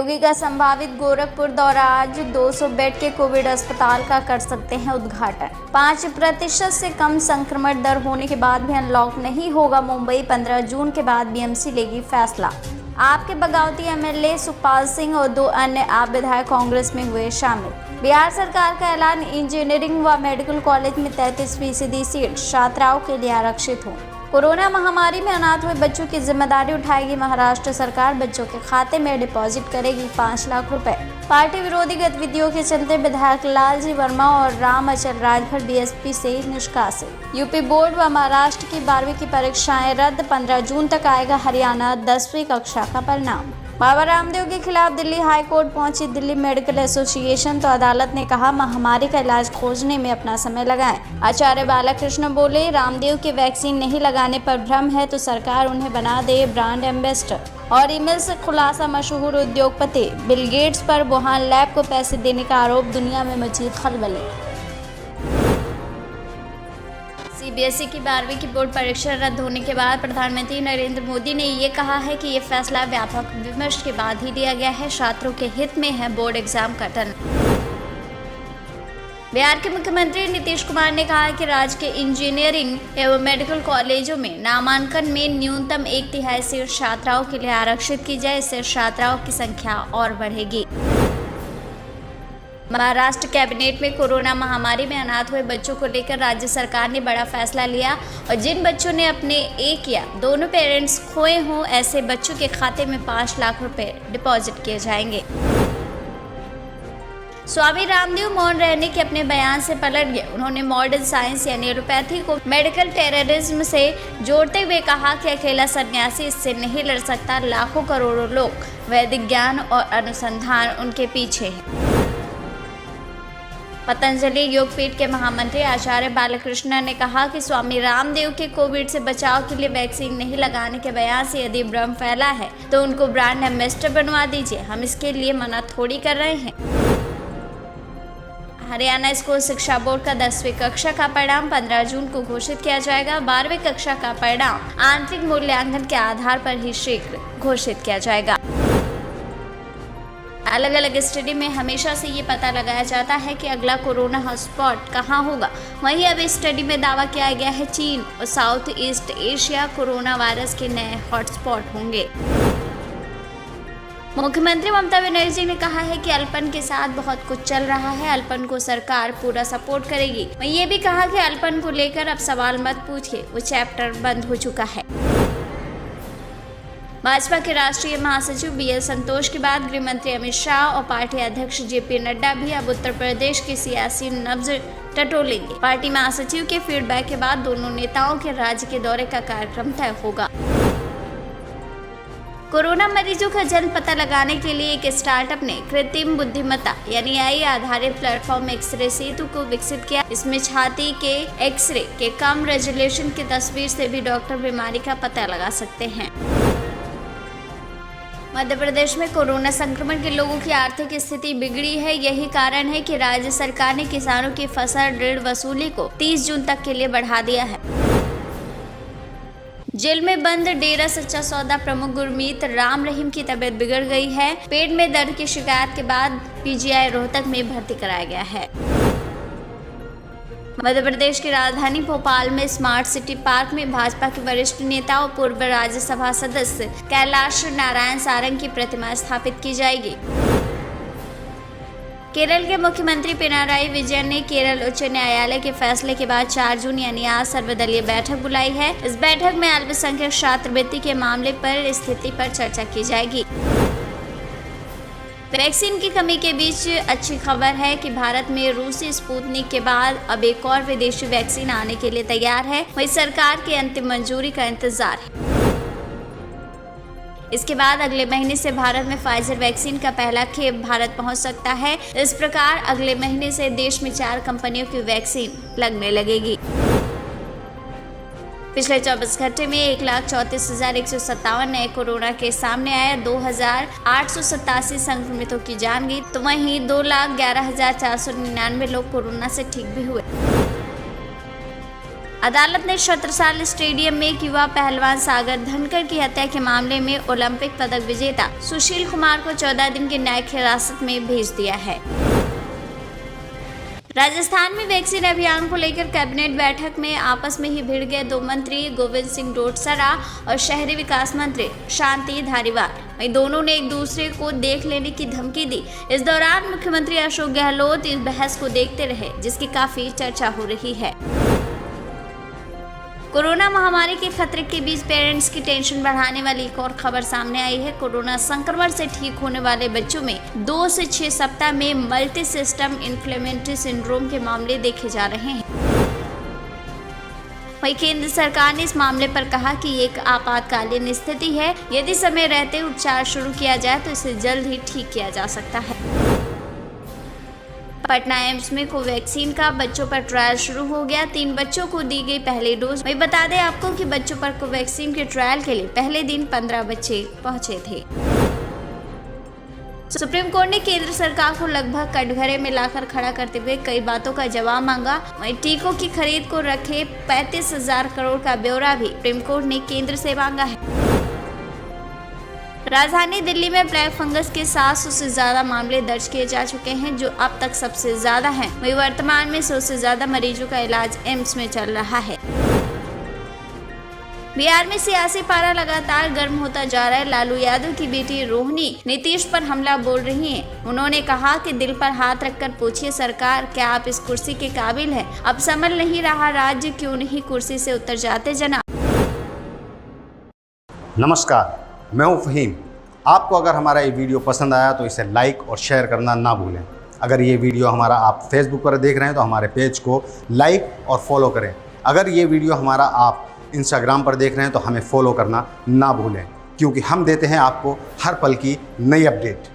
योगी का संभावित गोरखपुर दौरा। आज 200 बेड के कोविड अस्पताल का कर सकते हैं उद्घाटन। 5% से कम संक्रमण दर होने के बाद भी अनलॉक नहीं होगा मुंबई। 15 जून के बाद बीएमसी लेगी फैसला। आपके बगावती एमएलए सुखपाल सिंह और 2 अन्य आप विधायक कांग्रेस में हुए शामिल। बिहार सरकार का ऐलान, इंजीनियरिंग व मेडिकल कॉलेज में 33% सीट छात्राओं के लिए आरक्षित हो। कोरोना महामारी में अनाथ हुए बच्चों की जिम्मेदारी उठाएगी महाराष्ट्र सरकार। बच्चों के खाते में डिपॉजिट करेगी 5 लाख रुपए। पार्टी विरोधी गतिविधियों के चलते विधायक लालजी वर्मा और राम अचल राजभर बीएसपी से निष्कासित। यूपी बोर्ड व महाराष्ट्र की 12वीं की परीक्षाएं रद्द। 15 जून तक आएगा हरियाणा 10वीं कक्षा का परिणाम। बाबा रामदेव के खिलाफ दिल्ली हाई कोर्ट पहुंची दिल्ली मेडिकल एसोसिएशन, तो अदालत ने कहा महामारी का इलाज खोजने में अपना समय लगाएं। आचार्य बालकृष्ण बोले, रामदेव के वैक्सीन नहीं लगाने पर भ्रम है तो सरकार उन्हें बना दे ब्रांड एम्बेसडर। और ईमेल से खुलासा, मशहूर उद्योगपति बिल गेट्स पर वुहान लैब को पैसे देने का आरोप। दुनिया में मची खलबली। सीबीएसई की 12वीं की बोर्ड परीक्षा रद्द होने के बाद प्रधानमंत्री नरेंद्र मोदी ने ये कहा है कि ये फैसला व्यापक विमर्श के बाद ही लिया गया है। छात्रों के हित में है बोर्ड एग्जाम का टल। बिहार के मुख्यमंत्री नीतीश कुमार ने कहा है कि राज्य के इंजीनियरिंग एवं मेडिकल कॉलेजों में नामांकन में न्यूनतम 1/3 सीट छात्राओं के लिए आरक्षित की जाए। इससे छात्राओं की संख्या और बढ़ेगी। महाराष्ट्र कैबिनेट में कोरोना महामारी में अनाथ हुए बच्चों को लेकर राज्य सरकार ने बड़ा फैसला लिया और जिन बच्चों ने अपने एक या दोनों पेरेंट्स खोए हों, ऐसे बच्चों के खाते में 5 लाख रुपए डिपॉजिट किए जाएंगे। स्वामी रामदेव मौन रहने के अपने बयान से पलट गए। उन्होंने मॉडर्न साइंस यानी एलोपैथी को मेडिकल टेररिज्म से जोड़ते हुए कहा कि अकेला सन्यासी इससे नहीं लड़ सकता। लाखों करोड़ों लोग, वैदिक ज्ञान और अनुसंधान उनके पीछे है। पतंजलि योगपीठ के महामंत्री आचार्य बालकृष्ण ने कहा कि स्वामी रामदेव के कोविड से बचाव के लिए वैक्सीन नहीं लगाने के बयान से यदि भ्रम फैला है तो उनको ब्रांड एम्बेसडर बनवा दीजिए। हम इसके लिए मना थोड़ी कर रहे हैं। हरियाणा स्कूल शिक्षा बोर्ड का 10वीं कक्षा का परिणाम 15 जून को घोषित किया जाएगा। 12वीं कक्षा का परिणाम आंतरिक मूल्यांकन के आधार पर ही शीघ्र घोषित किया जाएगा। अलग अलग स्टडी में हमेशा से ये पता लगाया जाता है कि अगला कोरोना हॉटस्पॉट कहाँ होगा। वहीं अब इस स्टडी में दावा किया गया है चीन और south east Asia corona virus के नए हॉटस्पॉट होंगे। मुख्यमंत्री ममता बनर्जी ने कहा है कि अल्पन के साथ बहुत कुछ चल रहा है। अल्पन को सरकार पूरा सपोर्ट करेगी। वहीं ये भी कहा कि अल्पन को लेकर अब सवाल मत पूछिए, वो चैप्टर बंद हो चुका है। भाजपा के राष्ट्रीय महासचिव बीएल संतोष के बाद गृह मंत्री अमित शाह और पार्टी अध्यक्ष जेपी नड्डा भी अब उत्तर प्रदेश की सियासी नब्ज टटोलेंगे। पार्टी महासचिव के फीडबैक के बाद दोनों नेताओं के राज्य के दौरे का कार्यक्रम तय होगा। कोरोना मरीजों का जल्द पता लगाने के लिए एक स्टार्टअप ने कृत्रिम बुद्धिमत्ता यानी AI आधारित प्लेटफॉर्म एक्सरे सेतु को विकसित किया। इसमें छाती के एक्सरे के कम रेजोल्यूशन की तस्वीर से भी डॉक्टर बीमारी का पता लगा सकते हैं। मध्य प्रदेश में कोरोना संक्रमण के लोगों की आर्थिक स्थिति बिगड़ी है। यही कारण है कि राज्य सरकार ने किसानों की फसल ऋण वसूली को 30 जून तक के लिए बढ़ा दिया है। जेल में बंद डेरा सच्चा सौदा प्रमुख गुरमीत राम रहीम की तबीयत बिगड़ गई है। पेट में दर्द की शिकायत के बाद पीजीआई रोहतक में भर्ती कराया गया है। मध्य प्रदेश की राजधानी भोपाल में स्मार्ट सिटी पार्क में भाजपा के वरिष्ठ नेता और पूर्व राज्यसभा सदस्य कैलाश नारायण सारंग की प्रतिमा स्थापित की जाएगी। केरल के मुख्यमंत्री पिनाराई विजयन ने केरल उच्च न्यायालय के फैसले के बाद 4 जून यानी आज सर्वदलीय बैठक बुलाई है। इस बैठक में अल्पसंख्यक छात्रवृत्ति के मामले पर स्थिति पर चर्चा की जाएगी। वैक्सीन की कमी के बीच अच्छी खबर है कि भारत में रूसी स्पुतनिक के बाद अब एक और विदेशी वैक्सीन आने के लिए तैयार है। वहीं सरकार की अंतिम मंजूरी का इंतजार है। इसके बाद अगले महीने से भारत में फाइजर वैक्सीन का पहला खेप भारत पहुंच सकता है। इस प्रकार अगले महीने से देश में 4 कंपनियों की वैक्सीन लगने लगेगी। पिछले 24 घंटे में 1,34,157 नए कोरोना केस सामने आए। 2,887 संक्रमितों की जान गई, तो वहीं 2,11,499 लोग कोरोना से ठीक भी हुए। अदालत ने छत्रसाल स्टेडियम में एक युवा पहलवान सागर धनकर की हत्या के मामले में ओलंपिक पदक विजेता सुशील कुमार को 14 दिन की न्यायिक हिरासत में भेज दिया है। राजस्थान में वैक्सीन अभियान को लेकर कैबिनेट बैठक में आपस में ही भिड़ गए दो मंत्री गोविंद सिंह डोटासरा और शहरी विकास मंत्री शांति धारीवाल। वहीं दोनों ने एक दूसरे को देख लेने की धमकी दी। इस दौरान मुख्यमंत्री अशोक गहलोत इस बहस को देखते रहे, जिसकी काफी चर्चा हो रही है। कोरोना महामारी के खतरे के बीच पेरेंट्स की टेंशन बढ़ाने वाली एक और खबर सामने आई है। कोरोना संक्रमण से ठीक होने वाले बच्चों में 2 से 6 सप्ताह में मल्टी सिस्टम इन्फ्लेमेटरी सिंड्रोम के मामले देखे जा रहे हैं। वहीं केंद्र सरकार ने इस मामले पर कहा कि ये एक आपातकालीन स्थिति है। यदि समय रहते उपचार शुरू किया जाए तो इसे जल्द ही ठीक किया जा सकता है। पटना एम्स में कोवैक्सीन का बच्चों पर ट्रायल शुरू हो गया। 3 बच्चों को दी गई पहली डोज। वही बता दें आपको कि बच्चों पर कोवैक्सीन के ट्रायल के लिए पहले दिन 15 बच्चे पहुंचे थे। सुप्रीम कोर्ट ने केंद्र सरकार को लगभग कटघरे में लाकर खड़ा करते हुए कई बातों का जवाब मांगा। वहीं टीकों की खरीद को रखे 35,000 करोड़ का ब्यौरा भी सुप्रीम कोर्ट ने केंद्र से मांगा है। राजधानी दिल्ली में ब्लैक फंगस के 700 से ज्यादा मामले दर्ज किए जा चुके हैं, जो अब तक सबसे ज्यादा हैं। वहीं वर्तमान में 100 से ज्यादा मरीजों का इलाज एम्स में चल रहा है। बिहार में सियासी पारा लगातार गर्म होता जा रहा है। लालू यादव की बेटी रोहिणी नीतीश पर हमला बोल रही हैं। उन्होंने कहा कि दिल पर हाथ रखकर पूछिए सरकार, क्या आप इस कुर्सी के काबिल हैं? अब संभल नहीं रहा राज्य, क्यों नहीं कुर्सी से उतर जाते जनाब। नमस्कार, मैं हूं फहीम। आपको अगर हमारा ये वीडियो पसंद आया तो इसे लाइक और शेयर करना ना भूलें। अगर ये वीडियो हमारा आप फेसबुक पर देख रहे हैं तो हमारे पेज को लाइक और फॉलो करें। अगर ये वीडियो हमारा आप इंस्टाग्राम पर देख रहे हैं तो हमें फॉलो करना ना भूलें, क्योंकि हम देते हैं आपको हर पल की नई अपडेट।